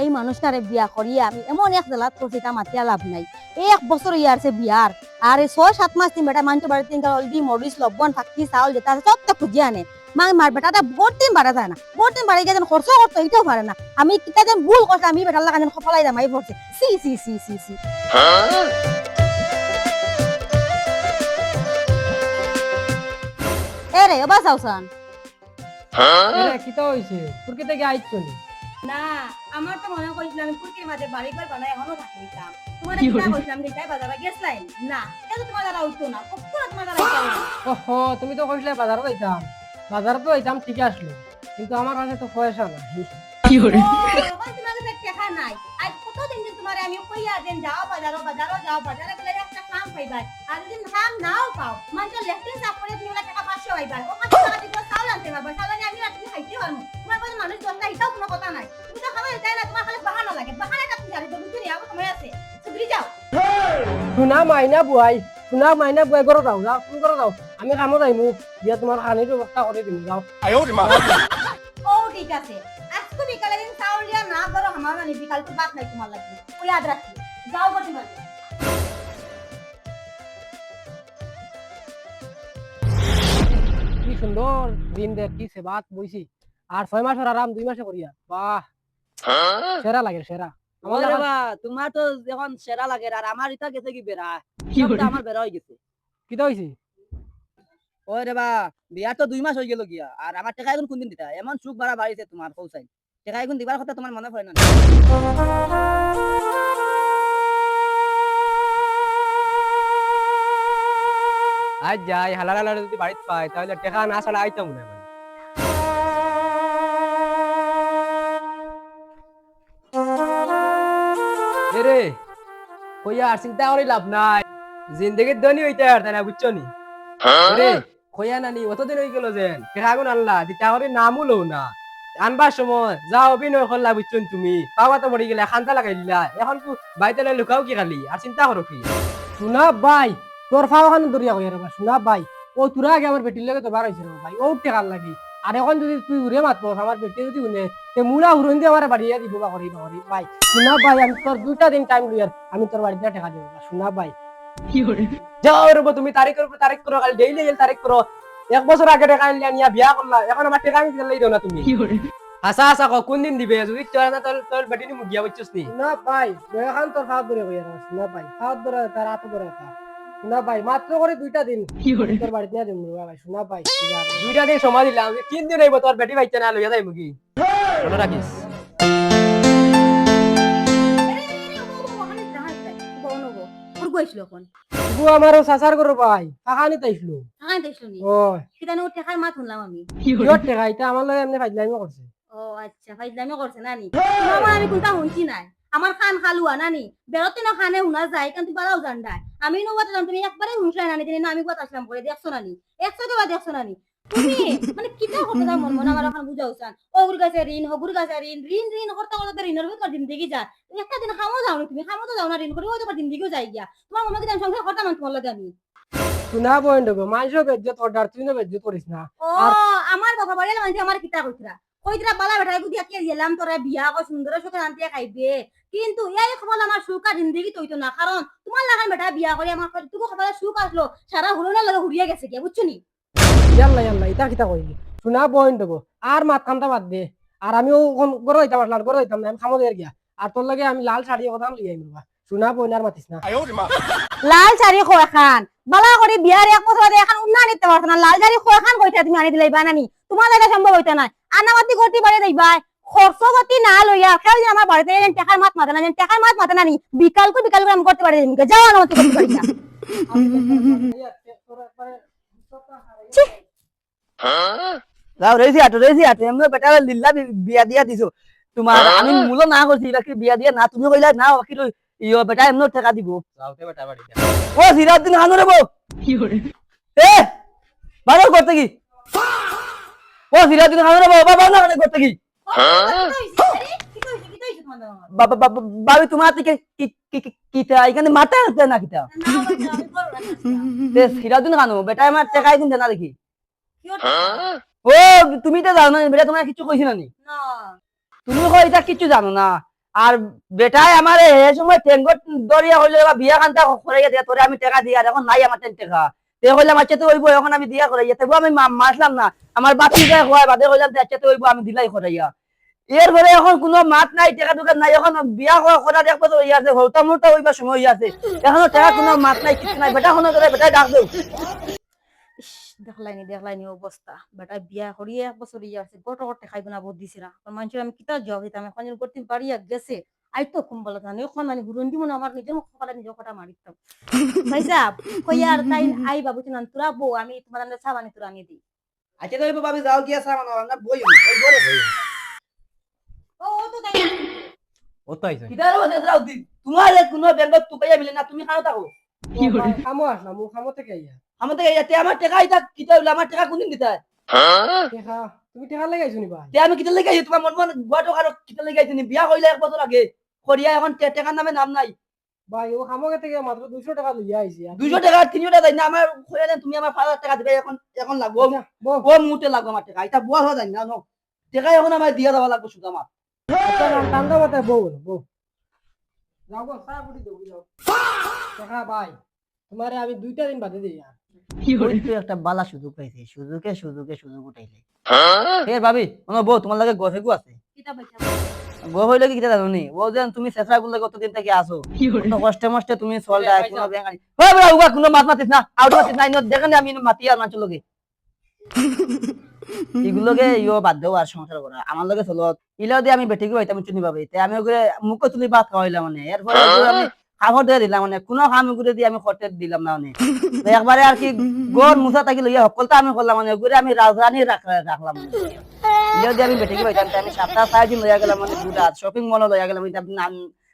এই মানুষটারে বিয়া করিয়া আমি এমন এক জেলাত করছি তা মাতিয়া লাভ নাই। 1 বছর ইয়ারছে বিয়ার আর 6-7 মাস তিন বেটা মানুষ বাড়িতে অলরেডি মরিচ লবণ ফাঁকি চাউল যেটা আছে সব তো খুঁজিয়ে আনে। মার বেটাটা বহুত দিন বাড়া যায় না, বহুত দিন বাড়ি গিয়ে খরচ করতো এটাও পারে না। আমি কিতা যেন ভুল করছে, আমি বেটার লাগা যেন সফলাই দামাই পড়ছে। সি সি সি সি সি এ রে বাস আউসান কিতা হইছে তোর কি থেকে আইছনি না, আমার তো মনে কইছিলাম আমি কুরকির মাঝে বাড়ি ঘর বানাই এখনো থাকিতাম। তোমার কিতা কইছিলাম যে তাই বাজারে গেছলাই না, কেন তোমার দ্বারা হইতো না, কখনো তোমার দ্বারা হইতো না। ওহো তুমি তো কইছিলে বাজারে যাইতাম, বাজারে তো যাইতাম ঠিক আসলো, কিন্তু আমার কাছে তো পয়সা নাই। কি করে ওই তোমার কাছে টাকা নাই, আজ কতদিন দিন তোমারে আমি কইয়া দেন যাও বাজারে যাও বাজারে গেলে একটা কাম পাইবা, আর যদি কাম নাও পাও মানে লেফটিন সাপ করে তুমি টাকা 500 পাইবা, ও কত টাকা দিতে চাউল আনতে পারবা, চাউল আনি আমি রাতে খাইতে পারবো। তোমার কাছে মানুষ দরকার এটাও কোনো কথা নাই, তুমি তো খাবার চাই না, তোমার খালি বাহানা লাগে, বাহানাটা তুমি জানি তো বুঝি না, আমার সময় আছে সুধরি যাও। শুনা মাইনা বুয়াই ঘরে যাও যাও, তুমি ঘরে যাও, আমি কামত আইমু দিয়া তোমার খানির ব্যবস্থা করে দিমু যাও। ও ঠিক আছে, আজকে বিকালে দিন চাউল দিয়া না করো আমার মানে বিকাল তো বাদ নাই তোমার লাগবে, ও ইয়াদ রাখি যাও গতি মানে। কি সুন্দর দিন দেখ, কি সেবাত বইছি, আর 6 মাসের আরাম 2 মাসে করিয়া, বাহ সেরা লাগে সেরা। ওরে বা তোমার তো যখন সেরা লাগে আর আমার ইটা গেছে কি বেড়া, আমার বেড়া হয়ে গেছে। কিতা হইছে ওরে বা বিয়ার তো 2 মাস হয়ে গেল গিয়া, আর আমার টাকা এখন কোনদিন দিতা, এমন সুখ বাড়া বাড়িছে তোমার কৌসাই, টাকা এখন দিবার কথা তোমার মনে পড়ে না? আজ যাই হালালা যদি বাড়িতে পাই তাহলে টাকা না ছাড়া আইতাম না ভাই। এরে কইয়া আর চিন্তা করি লাভ নাই, জিন্দগির ধনী হইতে আর তাই না, বুঝছো নি? এরে কইয়া নানি অতদিন হয়ে গেল যে টাকা গুণ আনলা দিতা করে নামও লও না, আনবার সময় যা অভিনয় করলা বুঝছো তুমি, পাওয়া তো মরি গেলা খান্তা লাগাই দিলা, এখন তো বাইতে লুকাও কি খালি আর চিন্তা করো কি? শোনা ভাই তোর ফাওয়াখান দরিয়া কইয়া রে, শোনা ভাই ও তোরা আগে আমার বেটির লাগে তো বার হইছে রে ভাই, ও টেকার লাগি, আর এখন যদি তুই উড়ে মাত আমার বেটি যদি উনে তে মুলা উড়ন দিয়ে আমার বাড়িয়া দিব বা করি ভাই। শোনা ভাই আমি তোর 2টা দিন টাইম লই আর আমি তোর বাড়িতে টাকা দেব, শোনা ভাই। কি করে যাও রে তুমি তারিখের উপর তারিখ করো, খালি ডেইলি তারিখ করো, 1 বছর আগে টাকা নিয়া বিয়া করলা, এখন আমার টাকা আমি দিলাই দাও না তুমি। কি করে হাসা হাসা কোন দিন দিবে, যদি তোর না তোর বেটি নি মুগিয়া বুঝছস নি? না ভাই এখন তোর ফাওয়াত ধরে কইয়া রে, শোনা ভাই ফাওয়াত ধরে তার হাত ধরে তা, শোনা ভাই মাত্র করে 2টা দিন তোর বাড়িতে নিয়ে দেব ভাই, শোনা ভাই 2টা দিন সময় দিলাম, 3 দিন হইব তোর বেটি বাইতে না লইয়া যাই মুগি, মনে রাখিস। গো আমারও সাসার করো ভাই কাহানি তাইছলো ও কিয়র টাকা এটা আমার লগে এমনি ফাইজলামি করছে। ও আচ্ছা ফাইজলামি করছে নানি, আমি কোনটা শুনছি নাই, আমার খান খালুয়া নানি বেরোতে না খানে উনা যায় কিন্তু বাড়াও জানডায়, আমি নো বাতাম তুমি একবারে শুনছলাই নানি, তুমি না আমি কথা আসলাম করে দেখছো নানি, 100 টাকা দেখছো নানি তুমি, মানে কিটা করতে দাও মন মন আমার এখন বুঝাওছান, ওগুর কাছে ঋণ হগুর কাছে ঋণ ঋণ ঋণ করতে করতে ঋণের ভিতর জিন্দগি যায়, একটা দিন খামো যাও না তুমি, খামো তো যাও না ঋণ করে ওই তোমার জিন্দগিও যাই গিয়া, তোমার মনে কি সংসার করতাম তোমার লগে আমি। শুনা বইন দেবো মানুষও বেজ্জত অর্ডার তুই না বেজ্জত করিস না। ও আমার বাবা বাড়ির মানুষ আমার কিতা কইতরা কইতরা বালা বেটা গুদিয়া কে গেলাম তোরা বিয়া কর সুন্দর সুখে আনতে খাইবে, কিন্তু এই খবর আমার সুখ আর জিন্দগি তৈতো না, কারণ তোমার লাগান বেটা বিয়া করে আমার তুকো খবর সুখ আসলো সারা হুড়োনা লগে হুড়িয়া গেছে কি বুঝছো নি? ইয়াল্লা ইয়াল্লা ইতা কিতা কইলি শুনা বইন দেবো আর মাত কান্তা বাদ দে, আর আমিও গরো হইতাম আসলাম গরো হইতাম না, আমি খামো দের গিয়া, আর তোর লাগে আমি লাল শাড়ি কথা লই আইম বাবা, শুনা বইন আর মাতিস না। লাল শাড়ি খো খান বালা করে বিয়ার 1 বছর আগে এখন উন্না নিতে পারছ না, লাল শাড়ি খো খান কইতা তুমি আনি দিলাই বানানি, তোমার লাগে সম্ভব হইতা না, আনামাতি করতে পারে দেইবা খরচগতি না লইয়া খেল আমার বাড়িতে টাকার মাত মাথা না, টাকার মাত মাথা নানি বিকাল করে আমি করতে পারি দিনকে যাও আনামাতি করতে পারি না। যাও রেজি আটো এমন বেটা লিল্লা বিয়া দিয়া দিছো তোমার, আমি মূল না করছি বাকি বিয়া দিয়া না, তুমি কইলা না বাকি ইয়ো বেটা এমন টাকা দিব যাওতে বেটা বাড়ি ও সিরাজউদ্দিন খান রে বউ কি করে এ বারো করতে কি ও সিরাজউদ্দিন খান রে বউ বাবা না করতে কি বাবু তোমার থেকে কিটা এখানে মাথা আছে না কিটা সিরাজউদ্দিন খান বেটা আমার টাকা এখন দেনা দেখি ও তুমি তো জানো না বেটা, তোমার কিছু কইছি না নি, তুমি কই এটা কিছু জানো না, আর বেটাই আমার এই সময় টেঙ্গট দরিয়া হইলে বা বিয়া কান্তা করাইয়া দিয়া তোরে আমি টাকা দিয়া এখন নাই আমার টাকা তে কইলাম আচ্ছা তো হইব এখন আমি দিয়া করাইয়া তবু আমি মাসলাম না আমার বাপি যায় হয় বাদে কইলাম আচ্ছা তো হইব আমি দিলাই করাইয়া এরপরে এখন কোনো মাত নাই টাকা দোকান নাই এখন বিয়া করার এক বছর হইয়া আছে হৌতা মোটা হইবার সময় হইয়া আছে এখনো টাকা কোনো মাত নাই কিছু নাই বেটা কোনো করে বেটাই ডাক দেও ইস, দেখলাইনি অবস্থা বেটা বিয়া করিয়ে 1 বছর ইয়ে আছে গোট গোট খাইব না বহুত দিছি না মানুষের আমি কিতা জবাব দিতাম এখন যখন করতে পারিয়া গেছে আই তো কম বলা জানি এখন মানে হুরন দিব না আমার নিজের কপালে নিজের কথা মারিতাম ভাই সাহেব কইয়া আর তাই আই বাবু চিনান তোরা বউ আমি তোমার আন্দাজ সাবানি তোরা আনি দিই আচ্ছা তো হইব ভাবি যাও গিয়া সামান না বই ও তো তাই ও তো আইছে কিদার বসে যাও দি তোমার কোনো ব্যাংকত তুকাইয়া মিলে না তুমি খাও থাকো খামো আসলাম মু খামো থেকে আইয়া আমাদের এতে আমার টাকা এটা কিতা হইলো আমার টাকা কোনদিন দিতা দেখা তুমি টাকা লাগাইছো নি ভাই তে আমি কিতা লাগাইছি তোমার মন মন গুয়াটো কারো কিতা লাগাইছি নি বিয়া হইলে 1 বছর আগে করিয়া এখন টাকার নামে নাম নাই ভাই ও খামো থেকে মাত্র 200 টাকা লইয়া আইছি 200 টাকা 300 টাকা না আমার কইয়া দেন তুমি আমার 5000 টাকা দিবে এখন এখন লাগবো ও মুতে লাগবো আমার টাকা এটা বুয়া হওয়া যায় না নো টাকা এখন আমার দিয়া দেওয়া লাগবে শুধু আমার টান্দা মাথায় বউ বউ যাও গো চা পুটি দেবো যাও টাকা ভাই তোমারে আমি 2টা দিন বাদে দিই তুই একটা বালা সুযোগ পাইছি সুযোগ উঠাইলে এ ভাবি কোনো বউ তোমার লাগে গফে গু আছে কিতা বাইচা বউ হইলে কি কিতা জানো নি ও যেন তুমি চেষ্টা করলে কতদিন থেকে আসো কোনো কষ্টে মষ্টে তুমি চল যায় কোনো ব্যাংক আনি ও বড় উগা কোনো মাত মাতিস না আউট মাতিস না ইনো দেখেন আমি মাতি আর মাছ লগে এগুলোকে ইও বাদ দেও আর সংসার করা আমার লগে চলো ইলাও দিয়ে আমি বেটিকে হইতাম চুনি পাবে তাই আমি ওকে মুখ তুলি ভাত খাওয়াইলাম মানে এরপরে আমি খাবার দিয়ে দিলাম মানে কোনো খাম করে দিয়ে আমি খরচে দিলাম না মানে তো একবারে আর কি গোর মুসা থাকি লইয়া সকলটা আমি করলাম মানে ওগুলো আমি রাজধানী রাখলাম ইলাও দিয়ে আমি বেটিকে হইতাম আমি 7-8 দিন লইয়া গেলাম মানে দুটা শপিং মল লইয়া গেলাম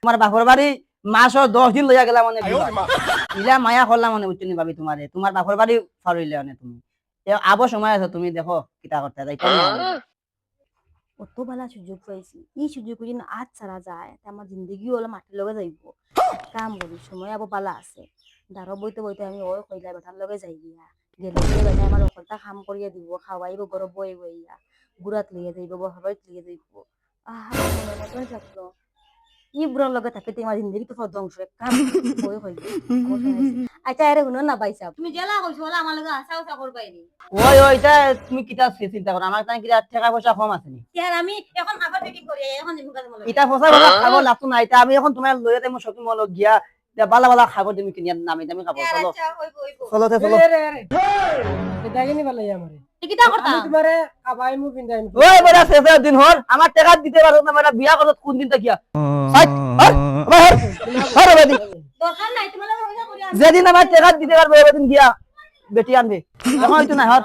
আমার বাপর বাড়ি মাস 10 দিন লইয়া গেলাম মানে ইলা মায়া করলাম মানে উচ্চনি ভাবি তোমার বাপর বাড়ি ফারইলে মানে তুমি আবো সময় আছে তুমি দেখো কিতা করতে যাইতা কত ভালো সুযোগ পাইছি এই সুযোগ যদি আজ ছাড়া যায় তা আমার জিন্দগি হলো মাটির লগে যাইব কাম করি সময় আবার পালা আছে দাঁড়ো বইতে আমি ওই কইলা বেটার লগে যাই গিয়া গেলে বেটা আমার অকলটা কাম করিয়া দিব খাওয়াইব গরব বই বইয়া গুড়াত লিয়ে যাইব বহরত লিয়ে যাইব আহা মনে মতন থাকলো ই বুড়ার লগে থাকে তোমার জিন্দগি তো ধ্বংস কাম বই কইব আচ্ছা আরে শুনো না বাইসা তুমি জেলা কইছো বলে আমার লগে আশা উসা করবাইনি ওইটা তুমি কিতা চিন্তা করো আমার তাই কিতা টাকা পয়সা কম আছে নি ইয়ার আমি এখন খাবার পেকিং করি এখন জিমু কাজ মলে এটা ফসা ফসা খাবো লাগতো না এটা আমি এখন তোমার লইয়া দেব শপিং মল গিয়া বালা বালা খাবো তুমি কিনিয়া নামি দামি খাবো চলো আচ্ছা হইব হইব চলো চলো এটা কিনি ভালো আমারে কিটা করতা আমি তোমারে আবাই মু পিন্দাই ওই বড় শেষ দিন হল আমার টাকা দিতে পারো না মেরা বিয়া করত কোন দিন তাকিয়া দরকার নাই তোমার লগে হইনা করি যেদিন আমার টাকা দিতে পারবো ওইদিন গিয়া বেটি আনবে এখন হয়তো না হর